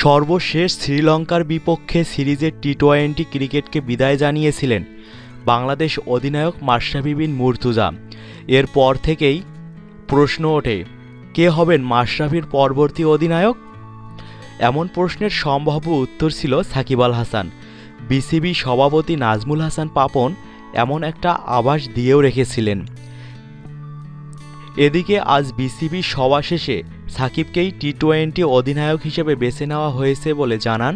সর্বশেষ শ্রীলঙ্কার বিপক্ষে সিরিজের টি-20 ক্রিকেটকে বিদায় জানিয়েছিলেন বাংলাদেশ অধিনায়ক মাশরাফি বিন মুর্তজা। এরপর থেকেই প্রশ্ন ওঠে, কে হবেন মাশরাফির পরবর্তী অধিনায়ক? এমন প্রশ্নের সম্ভাব্য উত্তর ছিল সাকিব আল হাসান। বিসিবি সভাপতি নাজমুল হাসান পাপন এমন একটা আভাস দিয়েও রেখেছিলেন। এদিকে আজ বিসিবি সভা শেষে সাকিবকেই টি-20 অধিনায়ক হিসেবে বেছে নেওয়া হয়েছে বলে জানান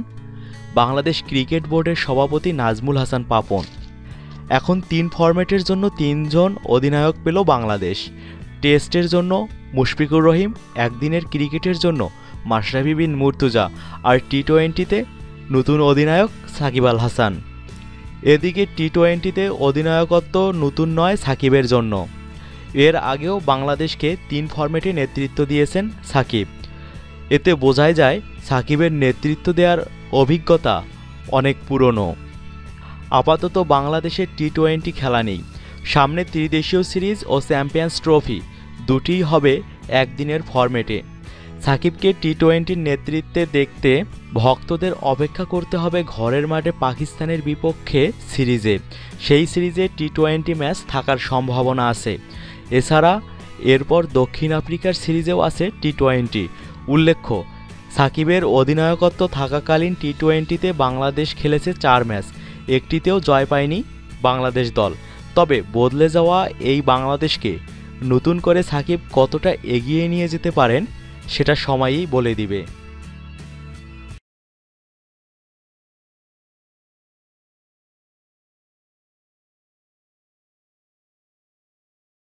বাংলাদেশ ক্রিকেট বোর্ডের সভাপতি নাজমুল হাসান পাপন। এখন 3 ফরম্যাটের জন্য 3 জন অধিনায়ক পেল বাংলাদেশ। টেস্টের জন্য মুশফিকুর রহিম, একদিনের ক্রিকেটের জন্য মাশরাফি বিন মুর্তজা আর টি-20তে নতুন অধিনায়ক সাকিব আল হাসান। এদিকে টি-20তে অধিনায়কত্ব নতুন নয় সাকিবের জন্য। এর আগেও বাংলাদেশকে 3 ফরম্যাটে নেতৃত্ব দিয়েছেন সাকিব। এতে বোঝাই যায় সাকিবের নেতৃত্ব দেওয়ার অভিজ্ঞতা অনেক পুরনো। আপাতত বাংলাদেশের টি-20 খেলা নেই। সামনে ত্রিদেশীয় সিরিজ ও চ্যাম্পিয়ন্স ট্রফি দুটিই হবে একদিনের ফরম্যাটে। সাকিবকে টি-20 নেতৃত্বে দেখতে ভক্তদের অপেক্ষা করতে হবে ঘরের মাঠে পাকিস্তানের বিপক্ষে সিরিজে। সেই সিরিজে টি-20 ম্যাচ থাকার সম্ভাবনা আছে। এছাড়া এরপর দক্ষিণ আফ্রিকার সিরিজেও আছে টি-20। উল্লেখ্য, সাকিবের অধিনায়কত্ব থাকাকালীন টি-20তে বাংলাদেশ খেলেছে 4 ম্যাচ, একটিতেও জয় পায়নি বাংলাদেশ দল। তবে বদলে যাওয়া এই বাংলাদেশকে নতুন করে সাকিব কতটা এগিয়ে নিয়ে যেতে পারেন সেটা সময়ই বলে দিবে।